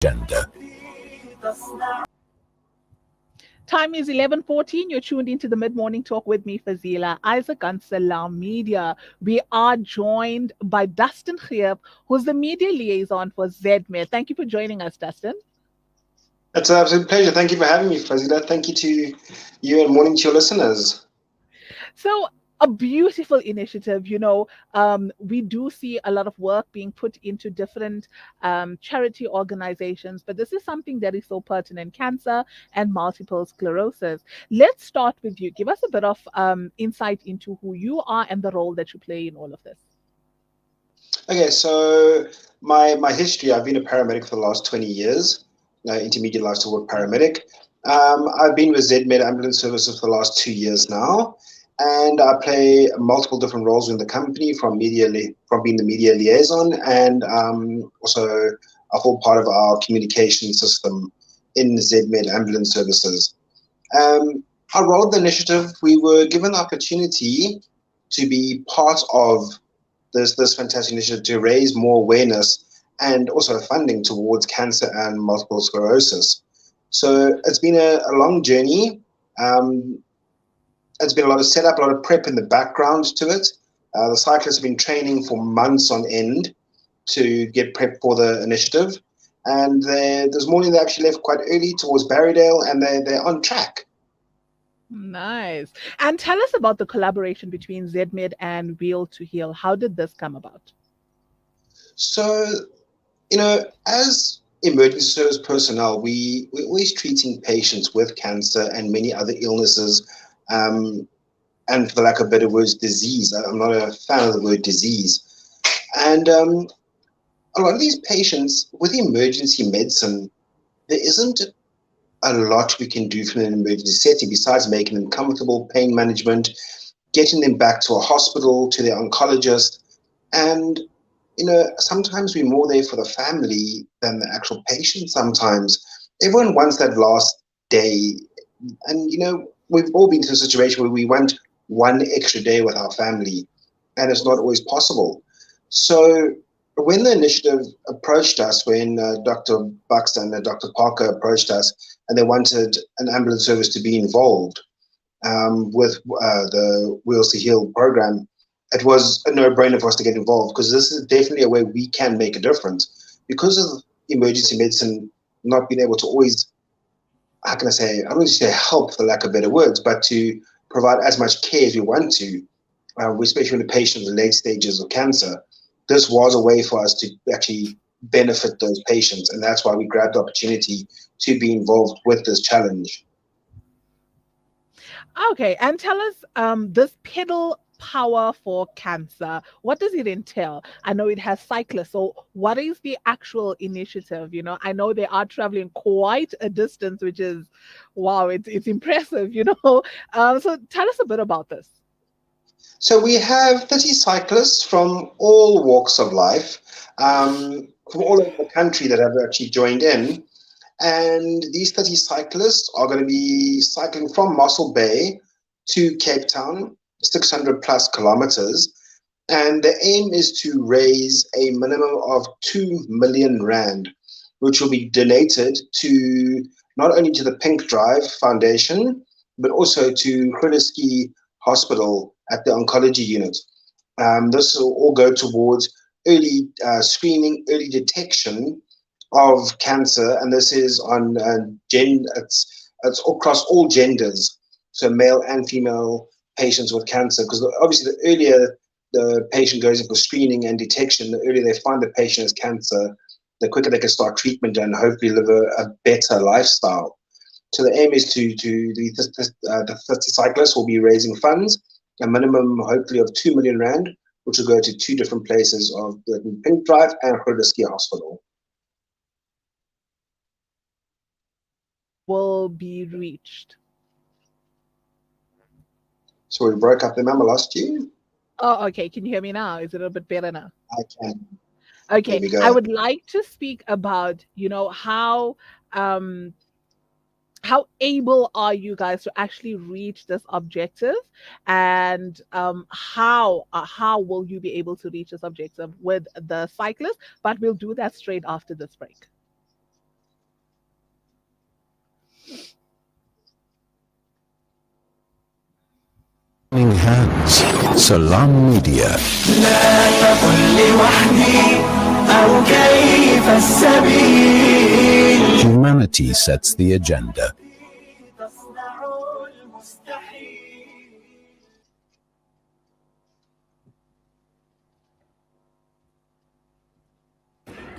agenda. Time is 11:14. You're tuned into the mid-morning talk with me, Fazila Isaac on Salam Media. We are joined by Dustin Greeff, who's the media liaison for ZMed. Thank you for joining us, Dustin. It's an absolute pleasure. Thank you for having me, Fazila. Thank you to you and morning to your listeners. So, a beautiful initiative. We do see a lot of work being put into different charity organizations, but this is something that is so pertinent: cancer and multiple sclerosis. Let's start with you. Give us a bit of insight into who you are and the role that you play in all of this. Okay, so my history, I've been a paramedic for the last 20 years, intermediate life support paramedic. I've been with ZMed Ambulance Services for the last 2 years now, and I play multiple different roles in the company, from being the media liaison, and also a full part of our communication system in ZMed Ambulance Services. Our role in the initiative, we were given the opportunity to be part of this fantastic initiative to raise more awareness and also funding towards cancer and multiple sclerosis. So it's been a long journey. It's been a lot of setup, a lot of prep in the background to it. The cyclists have been training for months on end to get prepped for the initiative. And this morning they actually left quite early towards Barrydale, and they're on track. Nice. And tell us about the collaboration between ZMed and Wheel to Heal. How did this come about? So, as emergency service personnel, we're always treating patients with cancer and many other illnesses, and for the lack of better words, disease. I'm not a fan of the word disease. And a lot of these patients with emergency medicine, there isn't a lot we can do from an emergency setting besides making them comfortable, pain management, getting them back to a hospital, to their oncologist. And, sometimes we're more there for the family than the actual patient sometimes. Everyone wants that last day. And, we've all been to a situation where we want one extra day with our family, and it's not always possible. So when the initiative approached us, when Dr. Buxton and Dr. Parker approached us, and they wanted an ambulance service to be involved with the Wheels to Heal program, it was a no-brainer for us to get involved, because this is definitely a way we can make a difference. Because of emergency medicine not being able to always, how can I say, I don't want to say help for lack of better words, but to provide as much care as we want to, especially when the patient in the late stages of cancer. This was a way for us to actually benefit those patients, and that's why we grabbed the opportunity to be involved with this challenge. Okay, and tell us this pedal power for cancer. What does it entail? I know it has cyclists. So what is the actual initiative? I know they are traveling quite a distance, which is, wow, it's impressive, So tell us a bit about this. So we have 30 cyclists from all walks of life, from all over the country that have actually joined in. And these 30 cyclists are going to be cycling from Mossel Bay to Cape Town, 600 plus kilometers. And the aim is to raise a minimum of 2 million rand, which will be donated to not only to the Pink Drive Foundation, but also to Groote Hospital at the oncology unit. This will all go towards early screening, early detection of cancer, and this is on it's across all genders, so male and female patients with cancer. Because obviously, the earlier the patient goes in for screening and detection, the earlier they find the patient has cancer, the quicker they can start treatment and hopefully live a better lifestyle. So the aim is the 30 cyclists will be raising funds, a minimum hopefully of 2 million rand, which will go to two different places of the Pink Drive and Groote Hospital. Will be reached. So we broke up. Remember last year? Oh, okay. Can you hear me now? Is it a bit better now? I can. Okay. There we go. I would like to speak about, how able are you guys to actually reach this objective, and how will you be able to reach this objective with the cyclist? But we'll do that straight after this break. Salam Media. Humanity sets the agenda.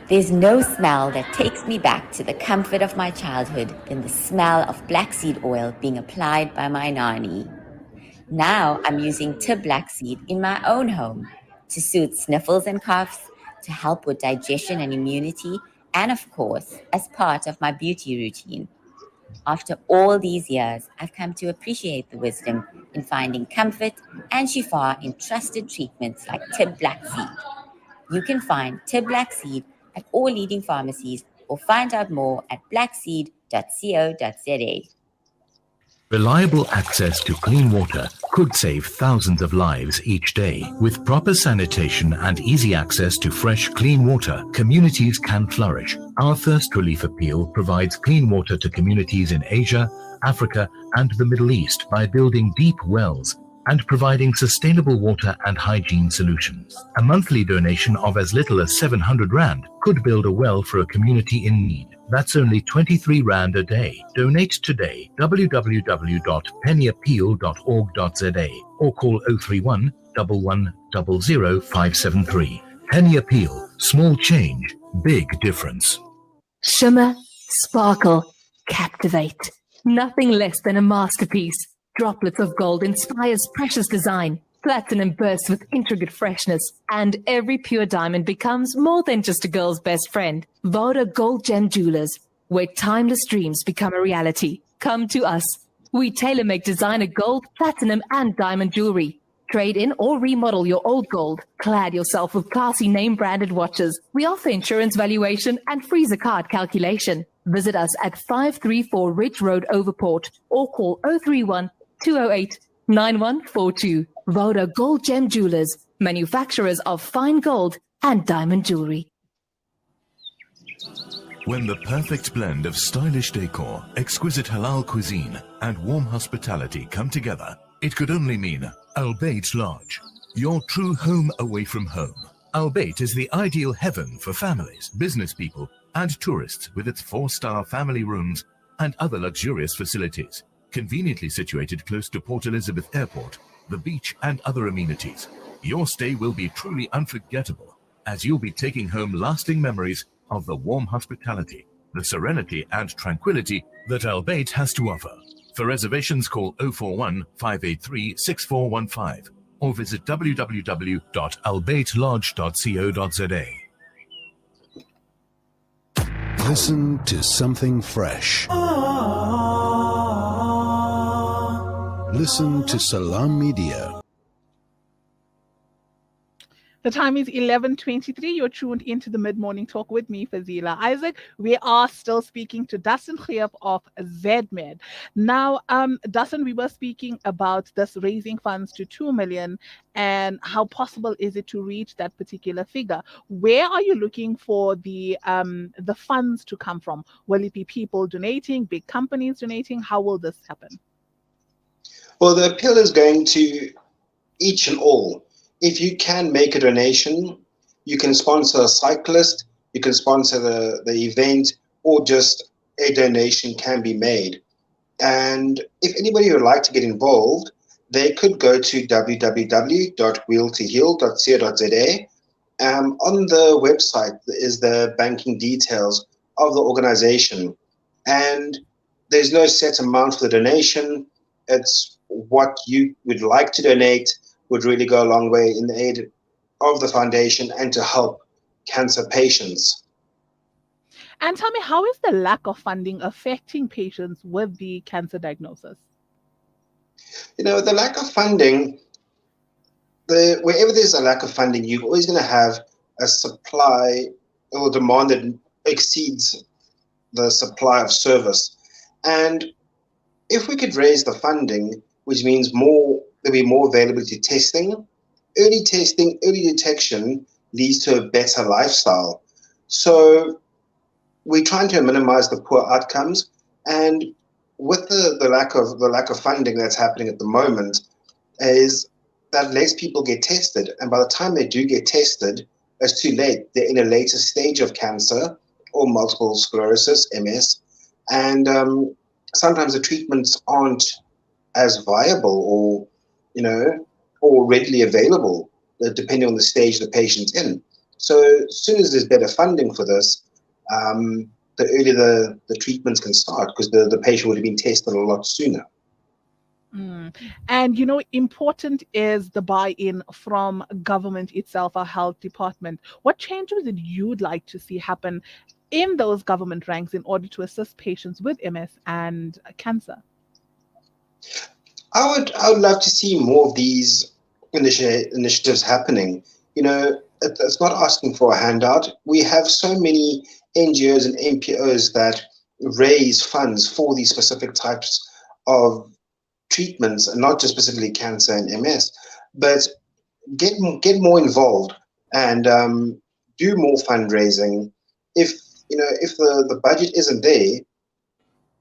There's no smell that takes me back to the comfort of my childhood than the smell of black seed oil being applied by my nanny. Now I'm using Tib black seed in my own home to soothe sniffles and coughs, to help with digestion and immunity, and of course, as part of my beauty routine. After all these years, I've come to appreciate the wisdom in finding comfort and shifa in trusted treatments like Tib black seed. You can find Tib black seed at all leading pharmacies or find out more at blackseed.co.za. Reliable access to clean water could save thousands of lives each day. With proper sanitation and easy access to fresh, clean water, communities can flourish. Our Thirst Relief Appeal provides clean water to communities in Asia, Africa, and the Middle East by building deep wells and providing sustainable water and hygiene solutions. A monthly donation of as little as 700 Rand could build a well for a community in need. That's only 23 Rand a day. Donate today. www.pennyappeal.org.za or call 031 11 00 573. Penny Appeal. Small change, big difference. Shimmer, sparkle, captivate. Nothing less than a masterpiece. Droplets of gold inspires precious design. Platinum bursts with intricate freshness, and every pure diamond becomes more than just a girl's best friend. Voda Gold Gem Jewelers, where timeless dreams become a reality. Come to us. We tailor-make designer gold, platinum, and diamond jewelry. Trade in or remodel your old gold. Clad yourself with classy name-branded watches. We offer insurance valuation and freezer card calculation. Visit us at 534 Ridge Road, Overport, or call 031 208 9142. Voda Gold Gem Jewelers, manufacturers of fine gold and diamond jewelry. When the perfect blend of stylish decor, exquisite halal cuisine, and warm hospitality come together, it could only mean Albeit Lodge, your true home away from home. Albeit is the ideal heaven for families, business people, and tourists, with its 4-star family rooms and other luxurious facilities, conveniently situated close to Port Elizabeth Airport, the beach, and other amenities. Your stay will be truly unforgettable, as you'll be taking home lasting memories of the warm hospitality, the serenity and tranquility that Albeit has to offer. For reservations, call 041 583 6415 or visit www.albeitlodge.co.za. Listen to something fresh. Listen to Salam Media. The time is 11:23. You're tuned into the Mid-Morning Talk with me, Fazila Isaac. We are still speaking to Dustin Greeff of ZMed. Now, Dustin, we were speaking about this raising funds to 2 million and how possible is it to reach that particular figure. Where are you looking for the funds to come from? Will it be people donating, big companies donating? How will this happen? Well, the appeal is going to each and all. If you can make a donation, you can sponsor a cyclist, you can sponsor the event, or just a donation can be made. And if anybody would like to get involved, they could go to www.wheeltoheal.co.za. On the website is the banking details of the organization. And there's no set amount for the donation. It's what you would like to donate would really go a long way in the aid of the foundation and to help cancer patients. And tell me, how is the lack of funding affecting patients with the cancer diagnosis? You know, the lack of funding, wherever there's a lack of funding, you're always going to have a supply or demand that exceeds the supply of service. And if we could raise the funding, which means there'll be more availability testing, early detection leads to a better lifestyle. So we're trying to minimize the poor outcomes, and with the lack of funding that's happening at the moment, is that lets people get tested. And by the time they do get tested, it's too late. They're in a later stage of cancer or multiple sclerosis, MS. And sometimes the treatments aren't as viable or, or readily available, depending on the stage the patient's in. So as soon as there's better funding for this, the earlier the treatments can start, because the patient would have been tested a lot sooner. And important is the buy-in from government itself, our health department. What changes that you'd like to see happen in those government ranks in order to assist patients with MS and cancer? I would love to see more of these initiatives happening. It's not asking for a handout. We have so many NGOs and NPOs that raise funds for these specific types of treatments, and not just specifically cancer and MS, but get more involved and do more fundraising. If the budget isn't there,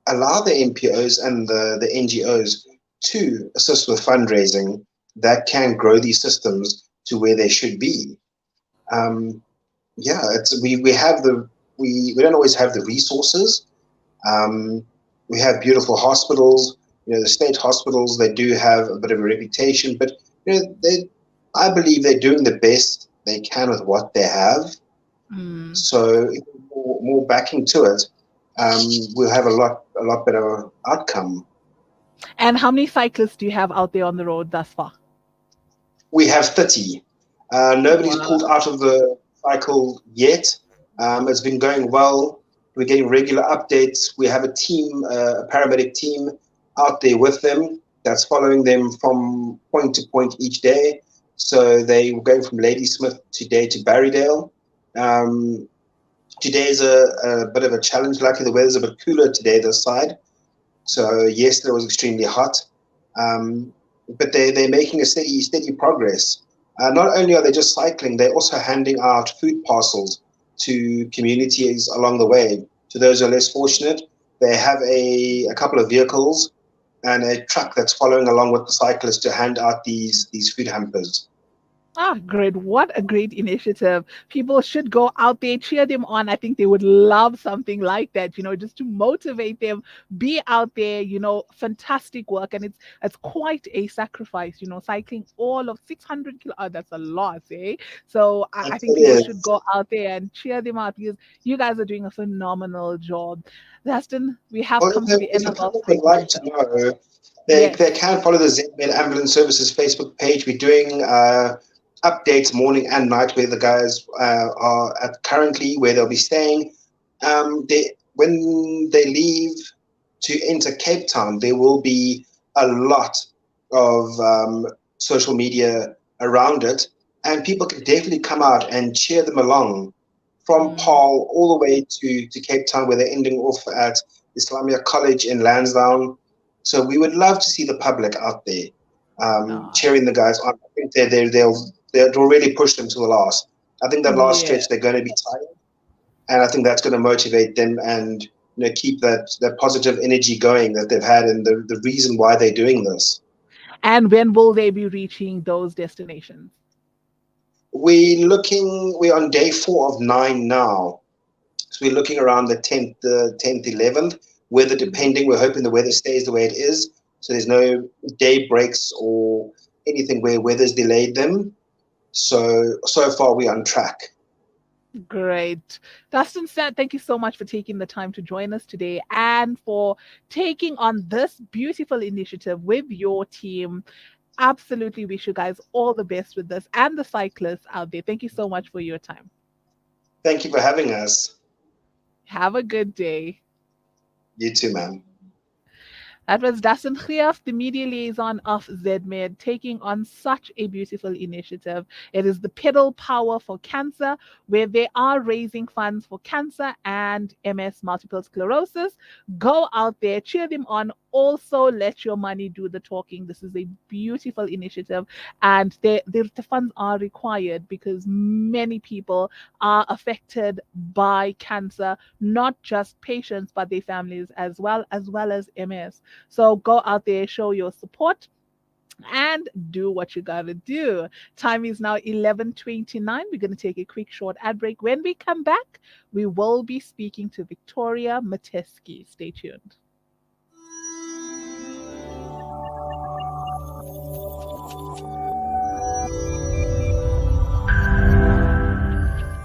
allow the NPOs and the NGOs to assist with fundraising that can grow these systems to where they should be. We don't always have the resources. We have beautiful hospitals. The state hospitals, they do have a bit of a reputation, but I believe they're doing the best they can with what they have. So more backing to it, we'll have a lot better outcome. And how many cyclists do you have out there on the road thus far? We have 30. Nobody's pulled out of the cycle yet. It's been going well. We're getting regular updates. We have a team, a paramedic team out there with them that's following them from point to point each day. So they were going from Ladysmith today to Barrydale. Today is a bit of a challenge. Luckily, the weather's a bit cooler today this side. So yesterday was extremely hot. But they're making a steady progress. Not only are they just cycling, they're also handing out food parcels to communities along the way. To those who are less fortunate, they have a couple of vehicles and a truck that's following along with the cyclists to hand out these food hampers. Great. What a great initiative. People should go out there, cheer them on. I think they would love something like that, just to motivate them, be out there, fantastic work. And it's quite a sacrifice, cycling all of 600 kilometers. That's a lot, eh? So I think people should go out there and cheer them out, because you guys are doing a phenomenal job. Dustin, we have come to the end of our would like to know, they can follow the ZMed Ambulance Services Facebook page. We're doing updates morning and night where the guys are at currently, where they'll be staying. When they leave to enter Cape Town, there will be a lot of social media around it, and people can definitely come out and cheer them along from Paarl all the way to Cape Town, where they're ending off at Islamia College in Lansdowne. So we would love to see the public out there cheering the guys on. I think they'll really push them to the last. I think that last stretch they're going to be tired, and I think that's going to motivate them and keep that positive energy going that they've had, and the reason why they're doing this. And when will they be reaching those destinations? We're on day 4 of 9 now. So we're looking around the 10th, 11th. Weather depending, we're hoping the weather stays the way it is. So there's no day breaks or anything where weather's delayed them. So far we're on track. Great. Dustin said, thank you so much for taking the time to join us today and for taking on this beautiful initiative with your team. Absolutely wish you guys all the best with this, and the cyclists out there. Thank you so much for your time. Thank you for having us. Have a good day. You too, ma'am. That was Dustin Greeff, the media liaison of ZMed, taking on such a beautiful initiative. It is the Pedal Power for Cancer, where they are raising funds for cancer and MS, multiple sclerosis. Go out there, cheer them on. Also, let your money do the talking. This is a beautiful initiative, and the funds are required because many people are affected by cancer, not just patients, but their families as well as MS. So go out there, show your support. and do what you gotta do. Time is now 11:29. We're going to take a quick short ad break. When we come back, we will be speaking to Victoria Mateski. Stay tuned.